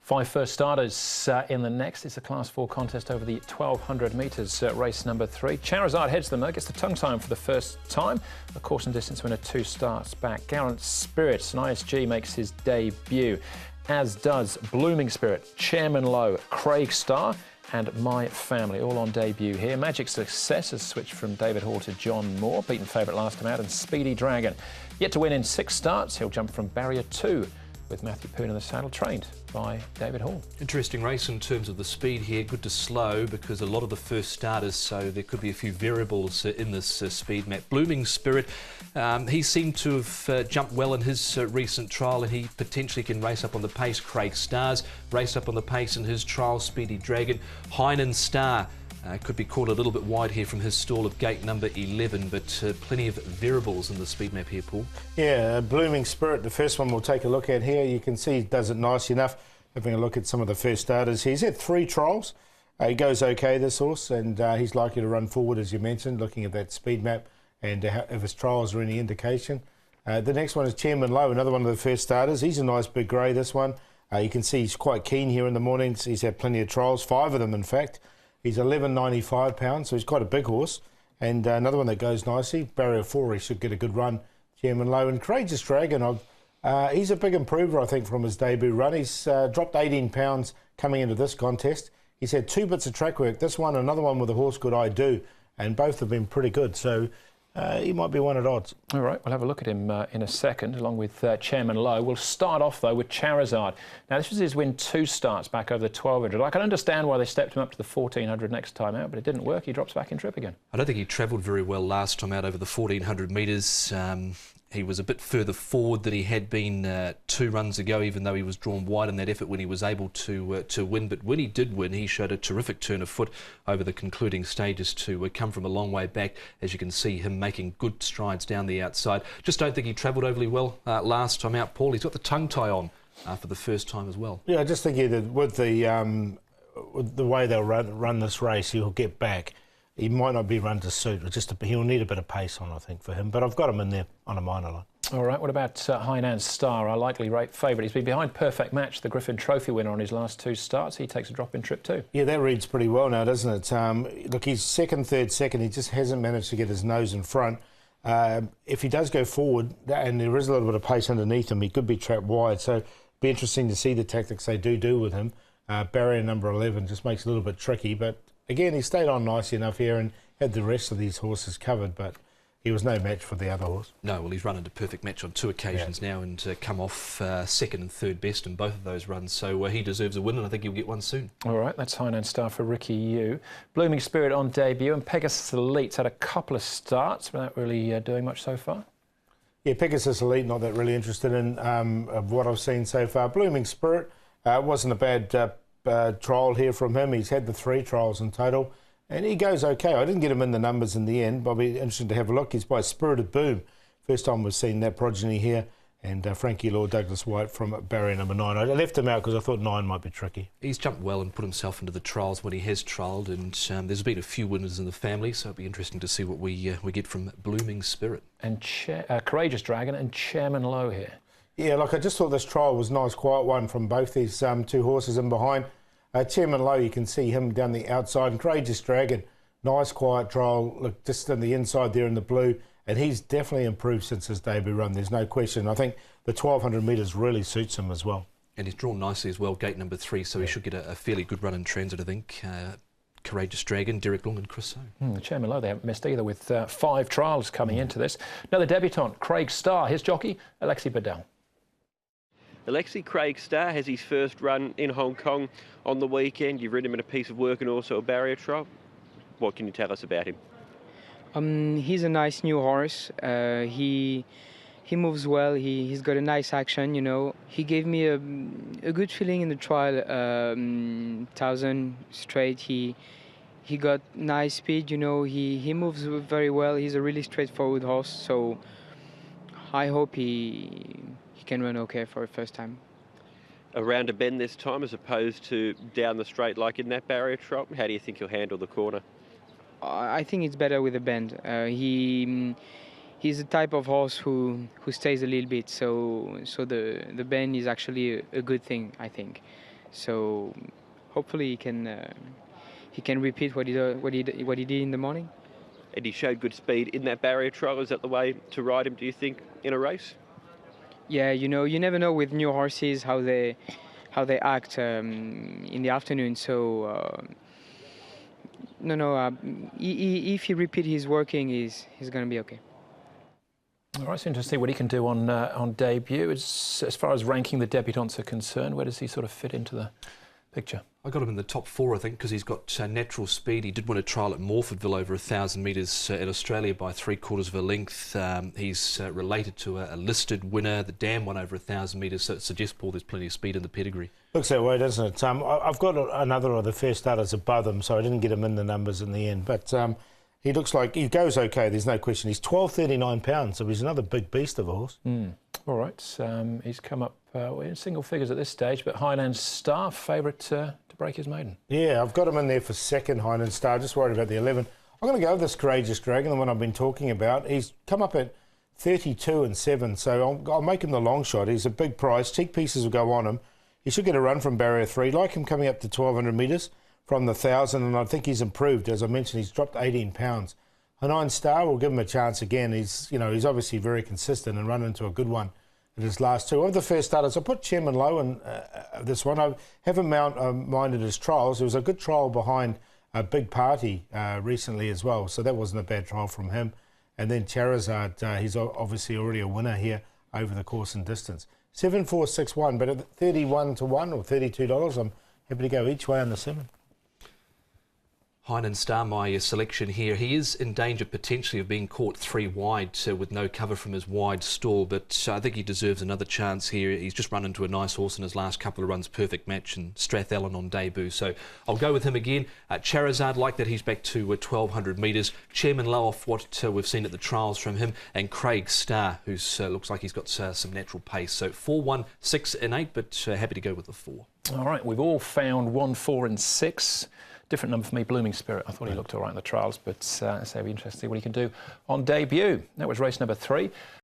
Five first starters in the next. It's a Class 4 contest over the 1200 metres, race number 3. Charizard heads them, gets the tongue tie for the first time. The course and distance winner 2 starts back. Gallant Spirit and ISG makes his debut, as does Blooming Spirit, Chairman Low, Craig Starr and My Family, all on debut here. Magic Success has switched from David Hall to John Moore, beaten favourite last time out, and Speedy Dragon. Yet to win in 6 starts, he'll jump from barrier 2 with Matthew Poon in the saddle, trained by David Hall. Interesting race in terms of the speed here. Good to slow because a lot of the first starters, so there could be a few variables in this speed map. Blooming Spirit, he seemed to have jumped well in his recent trial, and he potentially can race up on the pace. Craig Starr's raced up on the pace in his trial. Speedy Dragon, Hainan Star could be caught a little bit wide here from his stall of gate number 11, but plenty of variables in the speed map here, Paul. Yeah, Blooming Spirit, the first one we'll take a look at here. You can see he does it nice enough. Having a look at some of the first starters. He's had 3 trials. He goes okay, this horse, and he's likely to run forward, as you mentioned, looking at that speed map and if his trials are any indication. The next one is Chairman Low, another one of the first starters. He's a nice big grey, this one. You can see he's quite keen here in the mornings. He's had plenty of trials, 5 of them, in fact. He's 11.95 pounds, so he's quite a big horse. And another one that goes nicely, barrier 4, he should get a good run, Chairman Low. And Courageous Dragon, he's a big improver, I think, from his debut run. He's dropped 18 pounds coming into this contest. He's had 2 bits of track work, this one, another one with a horse called I Do, and both have been pretty good. So he might be one at odds. All right, we'll have a look at him in a second, along with Chairman Low. We'll start off, though, with Charizard. Now, this was his win 2 starts back over the 1200. I can understand why they stepped him up to the 1400 next time out, but it didn't work. He drops back in trip again. I don't think he travelled very well last time out over the 1400 metres. He was a bit further forward than he had been 2 runs ago, even though he was drawn wide in that effort when he was able to win. But when he did win, he showed a terrific turn of foot over the concluding stages to come from a long way back. As you can see, him making good strides down the outside. Just don't think he travelled overly well last time out, Paul. He's got the tongue tie on for the first time as well. Yeah, I just think that with the way they'll run this race, he'll get back. He might not be run to suit. He'll need a bit of pace on, I think, for him. But I've got him in there on a minor line. All right, what about Hainan Star, our likely favourite? He's been behind Perfect Match, the Griffin Trophy winner, on his last 2 starts. He takes a drop in trip too. Yeah, that reads pretty well now, doesn't it? Look, he's second, third, second. He just hasn't managed to get his nose in front. If he does go forward, and there is a little bit of pace underneath him, he could be trapped wide. So it'll be interesting to see the tactics they do with him. Barrier number 11 just makes it a little bit tricky, but again, he stayed on nicely enough here and had the rest of these horses covered, but he was no match for the other horse. No, well, he's run into Perfect Match on 2 occasions now and come off second and third best in both of those runs, so he deserves a win, and I think he'll get one soon. All right, that's Hainan Star for Ricky Yu. Blooming Spirit on debut, and Pegasus Elite's had a couple of starts without really doing much so far. Yeah, Pegasus Elite, not that really interested in of what I've seen so far. Blooming Spirit wasn't a bad trial here from him. He's had the 3 trials in total, and he goes okay. I didn't get him in the numbers in the end, but it'll be interesting to have a look. He's by Spirited Boom. First time we've seen that progeny here. And Frankie Law, Douglas White from barrier number 9. I left him out because I thought 9 might be tricky. He's jumped well and put himself into the trials when he has trialled, and there's been a few winners in the family, so it'll be interesting to see what we get from Blooming Spirit. And Courageous Dragon and Chairman Low here. Yeah, look, I just thought this trial was a nice, quiet one from both these 2 horses in behind. Chairman Low, you can see him down the outside, and Courageous Dragon, nice, quiet trial. Look, just on the inside there in the blue, and he's definitely improved since his debut run. There's no question. I think the 1200 metres really suits him as well. And he's drawn nicely as well, gate number 3, so he should get a fairly good run in transit, I think. Courageous Dragon, Derek Long and Chris So. Chairman Low, they haven't missed either, with 5 trials coming into this. Another debutant, Craig Starr, his jockey, Alexi Bedell. Alexi Craig Starr has his first run in Hong Kong on the weekend. You've ridden him in a piece of work and also a barrier trial. What can you tell us about him? He's a nice new horse. He moves well. He's got a nice action, you know. He gave me a good feeling in the trial. 1000 straight. He got nice speed, you know. He moves very well. He's a really straightforward horse. So I hope he can run okay for the first time. Around a bend this time as opposed to down the straight like in that barrier trot? How do you think he'll handle the corner? I think it's better with a bend. He's a type of horse who stays a little bit, so the bend is actually a good thing, I think. So hopefully he can repeat what he did in the morning. And he showed good speed in that barrier trial. Is that the way to ride him, do you think, in a race? Yeah, you know, you never know with new horses how they act in the afternoon. So if he repeats his working, he's going to be okay. All right, it's interesting to see what he can do on debut. As far as ranking the debutants are concerned, where does he sort of fit into the picture? I got him in the top 4, I think, because he's got natural speed. He did win a trial at Morfordville over 1,000 metres in Australia by 3/4 of a length. He's related to a listed winner, the Dam won over 1,000 metres, so it suggests, Paul, there's plenty of speed in the pedigree. Looks that way, doesn't it? I've got another of the first starters above him, so I didn't get him in the numbers in the end. But he looks like he goes okay, there's no question. He's 12.39 pounds, so he's another big beast of a horse. All right, he's come up in single figures at this stage, but Highland Star, favourite to break his maiden. Yeah, I've got him in there for second, Highland Star. Just worried about the 11. I'm going to go with this Courageous Dragon, the one I've been talking about. He's come up at 32 and 7, so I'll make him the long shot. He's a big price. Cheek pieces will go on him. He should get a run from barrier 3. Like him coming up to 1,200 metres from the 1,000, and I think he's improved. As I mentioned, he's dropped 18 pounds. Highland Star will give him a chance again. He's obviously very consistent and run into a good one in his last 2. Of the first starters, I put Chairman Low in this one. I haven't minded his trials. There was a good trial behind a Big Party recently as well, so that wasn't a bad trial from him. And then Charizard, he's obviously already a winner here over the course and distance. 7-4-6-1, but at 31 to 1 or $32, I'm happy to go each way on the 7. Highland Star, my selection here. He is in danger potentially of being caught 3 wide with no cover from his wide stall, but I think he deserves another chance here. He's just run into a nice horse in his last couple of runs, perfect match, and Strathallan on debut. So I'll go with him again. Charizard, like that, he's back to 1,200 metres. Chairman Low off what we've seen at the trials from him, and Craig Star, who looks like he's got some natural pace. So 4, 1, 6 and 8, but happy to go with the 4. All right, we've all found 1, 4 and 6. Different number for me, Blooming Spirit. I thought he looked all right in the trials, but it's going to be interesting to see what he can do on debut. That was race number 3.